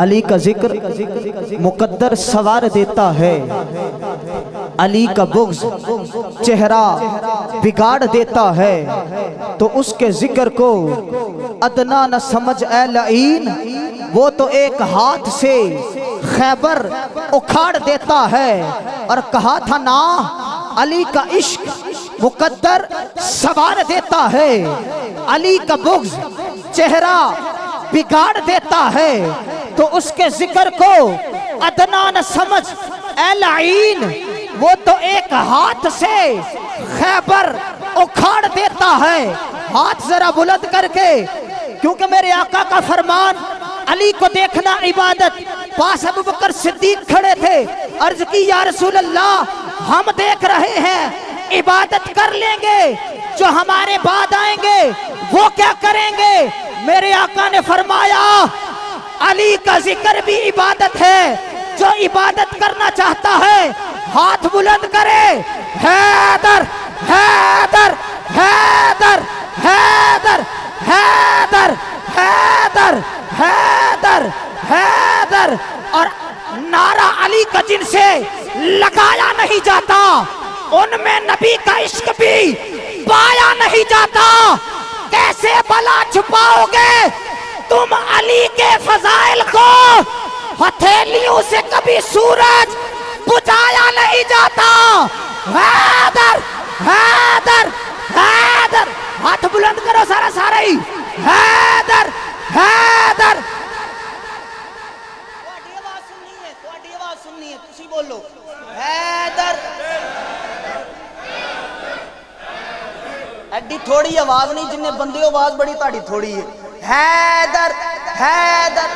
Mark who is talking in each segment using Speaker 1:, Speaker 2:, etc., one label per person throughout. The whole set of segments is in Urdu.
Speaker 1: علی کا ذکر مقدر سوار دیتا ہے، علی کا بغض چہرہ بگاڑ دیتا ہے، تو اس کے ذکر کو ادنا نہ سمجھ اے لعین، وہ تو ایک ہاتھ سے خیبر اکھاڑ دیتا ہے۔ اور کہا تھا نا علی کا عشق مقدر سوار دیتا ہے، علی کا بغض چہرہ بگاڑ دیتا ہے، تو اس کے ذکر کو ادنا نہ سمجھ اے لعین، وہ تو ایک ہاتھ سے خیبر اکھاڑ دیتا ہے۔ ہاتھ ذرا بلند کر کے، کیونکہ میرے آقا کا فرمان علی کو دیکھنا عبادت۔ پاس ابو بکر صدیق کھڑے تھے، عرض کی یا رسول اللہ ہم دیکھ رہے ہیں، عبادت کر لیں گے، جو ہمارے بعد آئیں گے وہ کیا کریں گے؟ میرے آقا نے فرمایا علی کا ذکر بھی عبادت ہے، جو عبادت کرنا چاہتا ہے ہاتھ بلند کرے، حیدر حیدر حیدر حیدر حیدر حیدر حیدر حیدر، اور نعرہ علی کا جن سے لگایا نہیں جاتا ان میں نبی کا عشق بھی پایا نہیں جاتا۔ کیسے بلا چھپاؤ گے تم علی کے فضائل کو؟ ہتھیلیوں سے کبھی سورج بجھایا نہیں جاتا۔ حیدر حیدر حیدر، ہاتھ بلند کرو سارا سارا ہی، حیدر حیدر۔ تھوڑی آواز سننی ہے، تسی بولو حیدر۔ ایڈی تھوڑی آواز نہیں، جنہیں بندے آواز بڑی تاڑی تھوڑی ہے۔ حیدر حیدر۔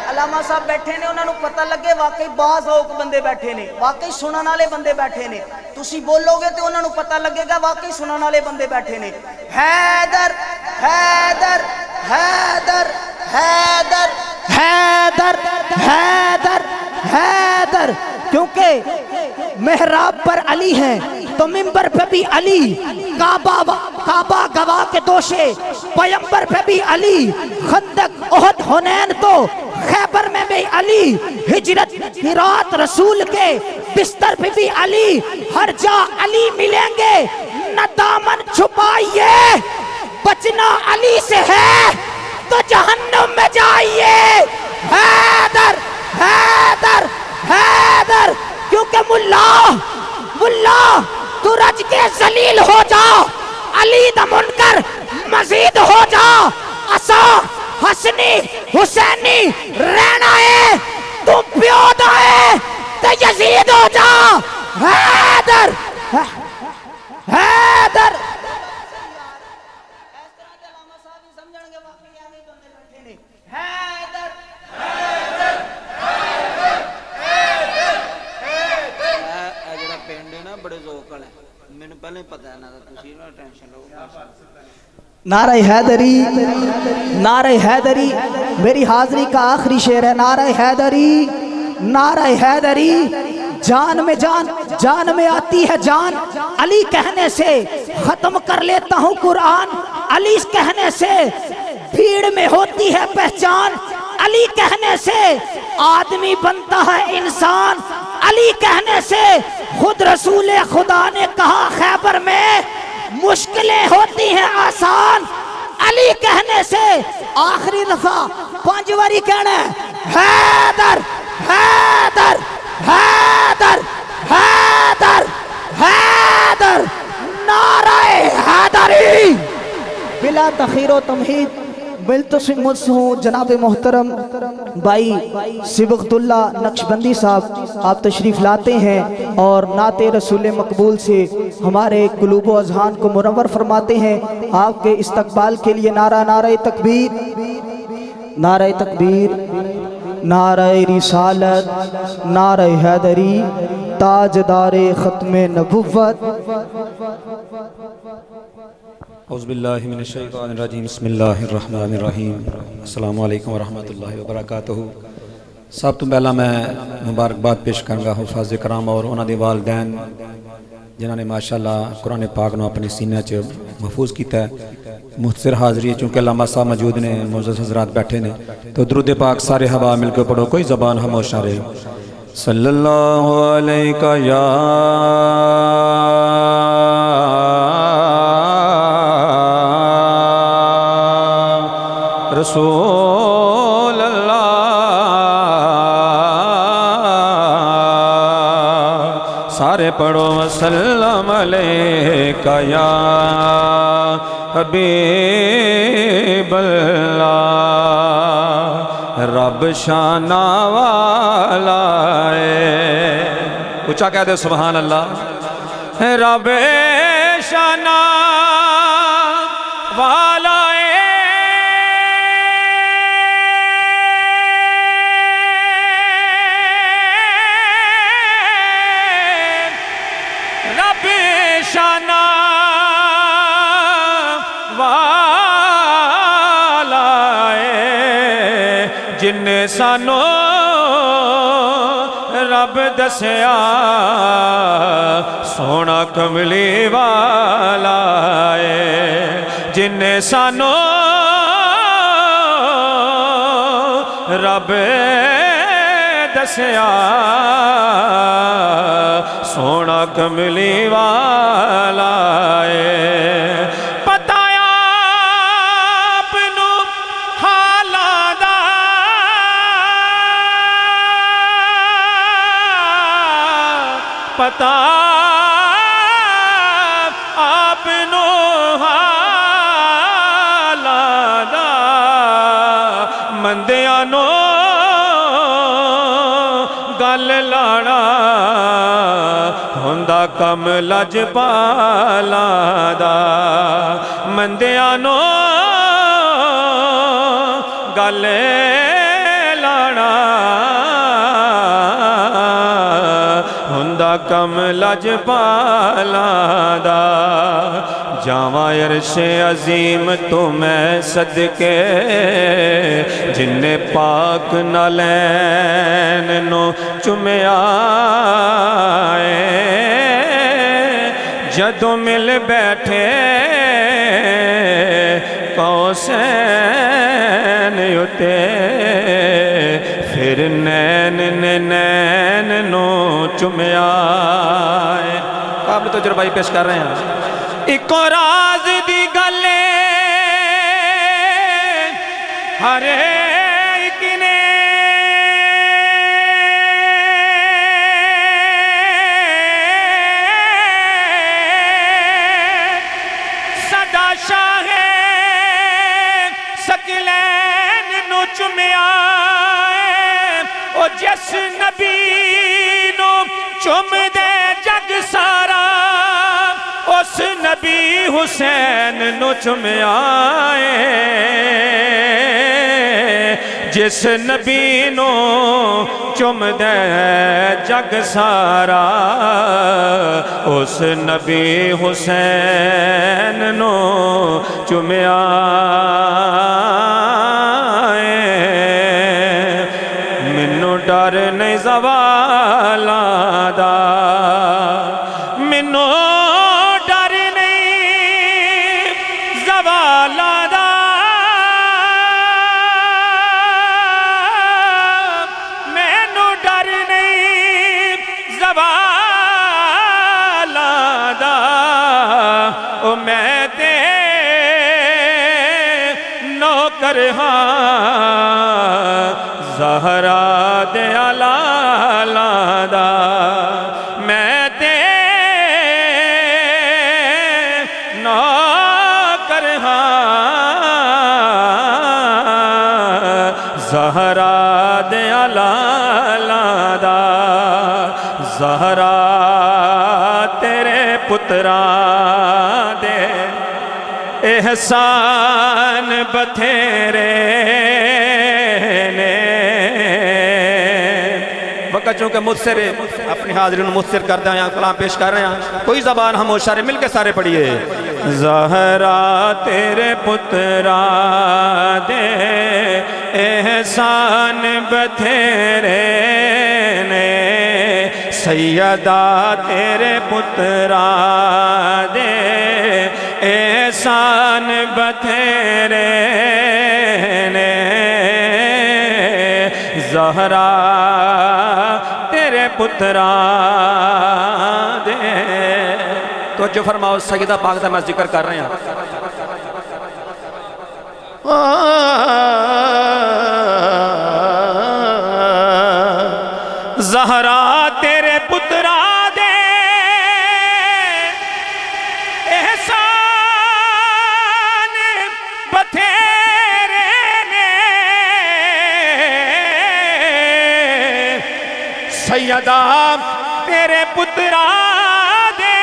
Speaker 1: علامہ صاحب بیٹھے نے، انہوں نے پتہ لگے واقعی باز ہوک بندے بیٹھے نے، واقعی سنن والے بندے بیٹھے نے۔ تسی بولو گے تو انہوں نے پتہ لگے گا واقعی سنن والے بندے بیٹھے نے۔ حیدر حیدر حیدر حیدر حیدر حیدر حیدر، کیونکہ محراب پر علی ہے تو منبر پہ بھی علی، کعبہ گواہ کے دوشے پیمبر پہ بھی علی، خندق احد حنین تو خیبر میں بھی علی، ہجرت کی رات رسول کے بستر پہ بھی علی، ہر جا علی ملیں گے، نہ دامن چھپائیے، بچنا علی سے ہے تو جہنم میں جائیے۔ حیدر حیدر حیدر، کیونکہ ملا تو رج کے ذلیل ہو جا، علی دا منکر مزید ہو جا، اسا حسنی حسینی رہنا ہے، تم پیود ہے تو یزید ہو جا۔ حیدر حیدر۔ نعرہ حیدری، نعرہ حیدری، میری حاضری کا آخری شعر ہے۔ نعرہ حیدری، نعرہ حیدری، جان میں جان، جان میں آتی ہے جان، علی کہنے سے ختم کر لیتا ہوں قرآن، علی کہنے سے بھیڑ میں ہوتی ہے پہچان، علی کہنے سے آدمی بنتا ہے انسان، علی کہنے سے خود رسول خدا نے کہا خیبر میں مشکلیں ہوتی ہیں آسان، علی کہنے سے آخری دفعہ 5 باری کہنا ہے حیدر حیدر حیدر حیدر حیدر، نعرہ حیدری۔ بلا تخیر و تمہید ملتسم مجھ سے ہوں جناب محترم بھائی صبغت اللہ نقشبندی صاحب، آپ تشریف لاتے ہیں اور نعت رسول مقبول سے ہمارے قلوب و اذہان کو منور فرماتے ہیں۔ آپ کے استقبال کے لیے نعرہ نعرہ تکبیر، نعرہ تکبیر، نعرہ رسالت، نعرہ حیدری، تاجدار ختم نبوت۔
Speaker 2: اعوذ باللہ من الشیطان الرجیم، بسم اللہ الرحمن الرحیم، السلام علیکم ورحمۃ اللہ وبرکاتہ۔ سب تو پہلا میں مبارکباد پیش کروں گا حفاظ کرام اور انہوں دے والدین جنہوں نے ماشاءاللہ قرآن پاک نو اپنے سینے چ محفوظ کیتا ہے۔ مختصر حاضری ہے چونکہ علامہ صاحب موجود نے، معزز حضرات بیٹھے نے، تو درود پاک سارے حباب مل کے پڑھو، کوئی زبان خاموش نہ رہے۔ صلی اللہ علیہ یا رسول اللہ، سارے پڑھو وسلم علیکہ یا حبیب اللہ، رب شانہ والا ہے، اونچا کہہ دے سبحان اللہ، رب شانہ والا ہے، رب شانہ جن سانو رب دسیا سونا کملی والا ہے، جن سانو رب دسیا سونا کملی والا ہے، پتا آپ نو حالاں دا، مندیاں نو گل لانا ہوندا کم لجپالاں دا، مندیاں نو گل لانا ہوندا کم لجپالاں دا، جاواں عرش عظیم تو میں صدقے جن پاک نالین نو چومیا جدوں مل بیٹھے قوسین اتے، پھر نین نے نین نو چومیا۔ قابل تجربہ پیش کر رہے ہیں۔ ایک راز دی گلے ہر ایک نے صدا شاہ سکلین نو چومیا، او جس نبی نو چوم دے جگ سارا، اس نبی حسین نو چومیا، جس نبی نو چوم دے جگ سارا، اس نبی حسین نو چومیا۔ مینوں ڈر نہیں زوالاں دا، مینوں ڈر نہیں زوالاں دا، مینوں ڈر نہیں زوالاں دا، او میں تے نوکر ہاں زہرا دے لالاں دا، میں تے نوکر ہاں زہرا دے لالاں دا، زہرا تیرے پتراں دے احسان بتھیرے نے۔ وقت چونکہ مجھ اپنی حاضرین مجھسر کردہ ہیں، کلام پیش کر رہے ہیں، کوئی زبان خاموش نہ رہے، مل کے سارے پڑھیے۔ زہرا تیرے پتراں دے احسان بتھیرے نے، سیدہ تیرے پتراں دے احسان بتھیرے نے زہرا تیرے پترا دے. توجہ فرماؤ سیدہ پاک دا میں ذکر کر رہے ہیں. زہرا تیرے پترا دے احسان بتھیرے نے سیدہ تیرے پترا دے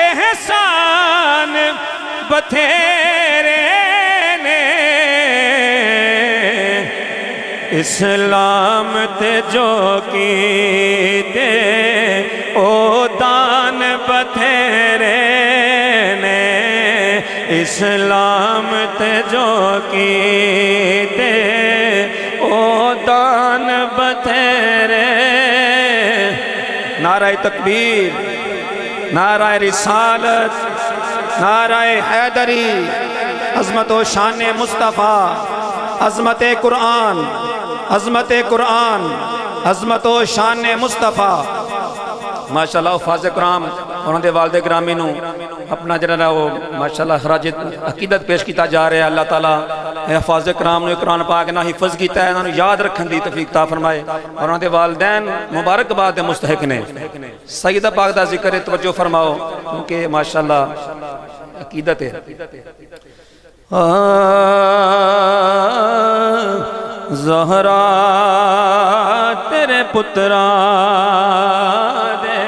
Speaker 2: احسان بتھیرے نے اسلام تے جو کیتے او دان بتھیرے نے اسلام تے جو کیتے او دان بتھیرے. نعرہ تکبیر، نعرہ رسالت، نعرہ حیدری، عظمت و شان مصطفیٰ، عظمت قرآن، عظمت قرآن، عظمت و شان مصطفیٰ. ماشاءاللہ حفاظ کرام انہوں نے والد گرامی نو اپنا جنرہ وہ ماشاءاللہ خراج عقیدت پیش کیتا جا رہا ہے. اللہ تعالیٰ حفاظ کرام نے قرآن پاک نہ حفظ کیتا ہے، انہوں نے یاد رکھن دی توفیق عطا فرمائے، اور انہوں نے والدین مبارک باد مستحق نے. سیدہ پاک دا ذکر توجہ فرماؤ کیونکہ ماشاءاللہ عقیدت ہے. زہرا تیرے پترا دے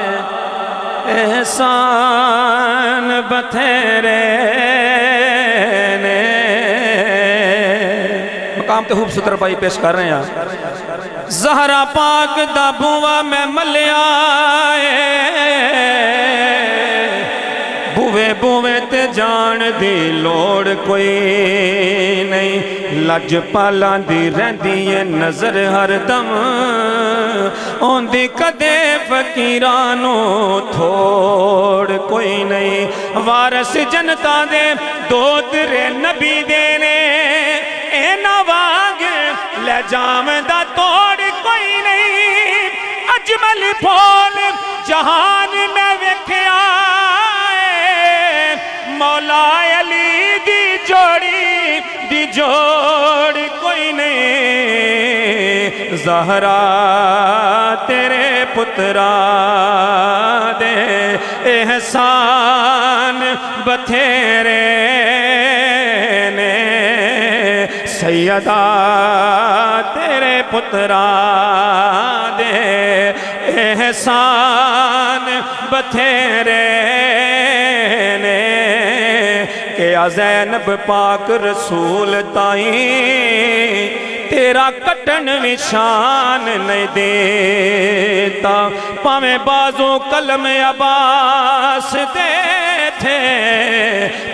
Speaker 2: احسان بتھیرے نے. مقام تے خوب ستر پائی پیش کر رہے ہیں. زہرا پاک دا بوا میں ملیا بوے بوے تے جان دی لوڑ کوئی نہیں، لج پالاں دی رہندی ہے نظر ہر دم، اون دی کدے فقیرانوں تھوڑ کوئی نہیں. وارث جنتا دے دو درے نبی دے نے اینا واگ لے جام دا توڑ کوئی نہیں. اجمل پھول جہان میں ویکھیا مولا علی دی جوڑ کوئی نہیں. زہرا تیرے پترا دے احسان بتھیرے نے سیدہ تیرے پترا دے احسان بتھیرے نے. کہ زینب پاک رسول تائیں تیرا کٹن نشان نہیں دیتا، پاویں بازو قلم عباس دے تھے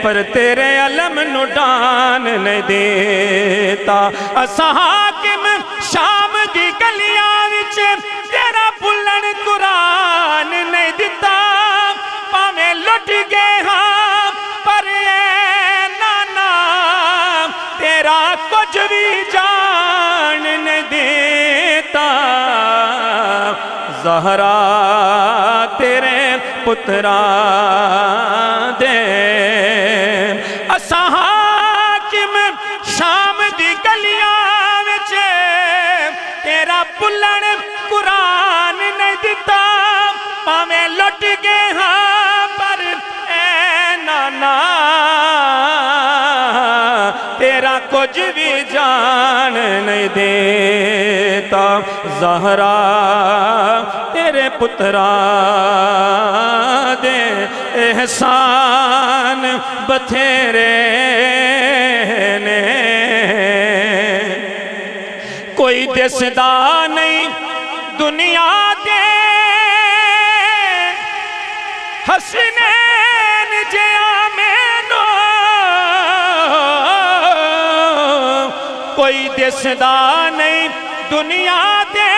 Speaker 2: پر تیرے علم نڈان نہیں دیتا. اسا حاکم شام دی گلیاں وچ تیرا بلن قرآن نہیں دیتا، پاویں لٹ گئے ہاں پر اے نانا تیرا کچھ بھی جان نہیں دیتا. زہرا تیرے پترا دے اسا حاکم شام دی گلیاں وچ تیرا بلن قرآن نہیں دیتا، پاویں لٹ گئے ہاں پر اے نانا تیرا کچھ بھی جان نہیں دیتا. زہرا تیرے پترا دے احسان بتھیرے نے. کوئی دسدا نہیں دنیا دے حسنین جیا مینو، کوئی دسدا نہیں دنیا دے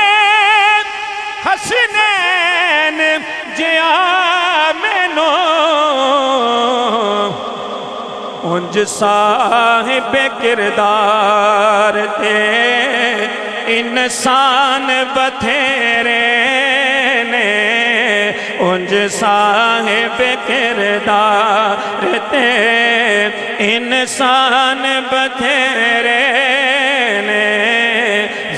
Speaker 2: حسنین جیا مینو. انج صاحب کردار تے انسان بتھیرے نے انج صاحب کردار تے انسان بتھیرے نے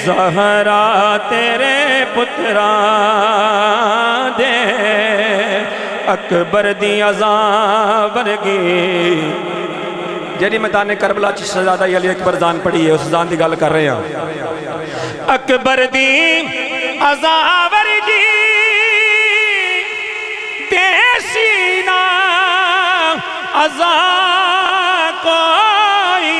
Speaker 2: زہرا تیرے پتران دے اکبر دی عزاں ورگی جیڑی میدان کربلا چ شہزادہ علی اکبر زان پڑھی ہے اس زان دی گل کر رہے ہیں اکبر دی عزاں ورگی دیسی نا عزاں کوئی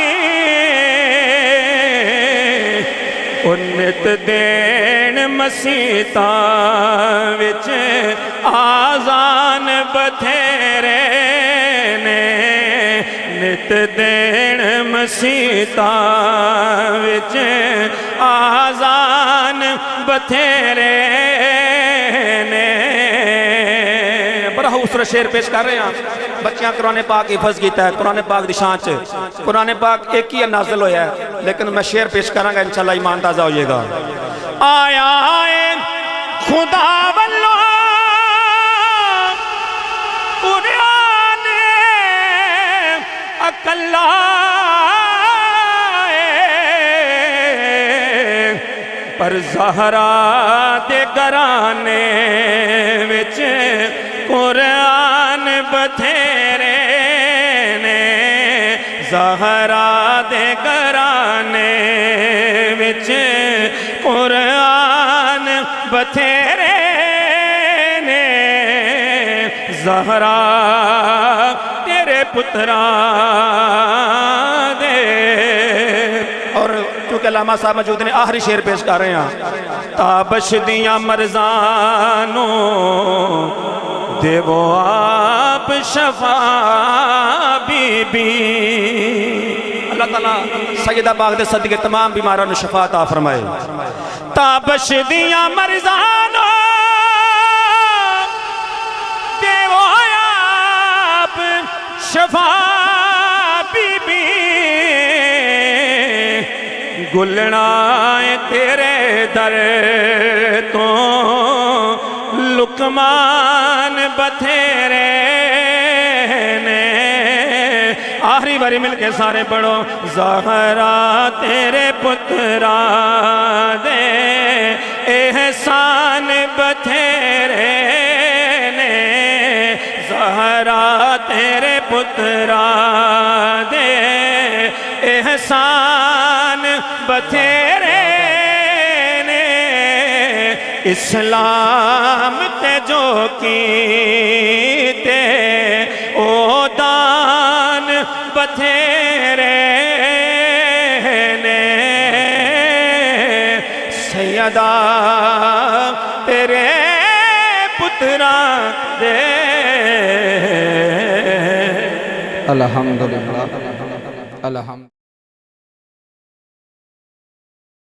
Speaker 2: انت دین مسیطاں وچ آزان بتھیرے نے نت دین مسیطاں وچ آزان بتھیرے نے بڑا خوبصورت شعر پیش کر رہے ہیں بچیاں قرآن پاک حفظ کیتا ہے قرآن پاک دی شان چ قرآن پاک ایک ہی نازل ہویا ہے لیکن میں شعر پیش کروں گا انشاءاللہ ایمان تازہ ہوئے گا آیا آئے خدا واللہ قرآن اکلا پر زہرا دے گرانے وچ قرآن بتھیرے نے زہرا دے گرانے وچ قرآن بتھیرے نے زہرا تیرے پتران دے اور کیونکہ علامہ صاحب موجود نے آخری شعر پیش کر رہے ہیں تابش دیاں مرزانوں دیو آپ شفا بی بی اللہ تعالیٰ سیدہ پاک دے صدقے تمام بیماروں نے شفا عطا فرمائے تابش دیاں مرزانوں دیو آپ شفا بی بی گلنا تیرے در تو لکمان بتھیرے نے آخری باری مل کے سارے پڑھو زہرا تیرے پتران دے احسان بتھیرے نے زہرا تیرے پتران دے احسان بتھیرے نے اسلام تے جو کیتے او دان بتھیرے نے سیدہ تیرے پتران دے
Speaker 3: الحمدللہ الحمد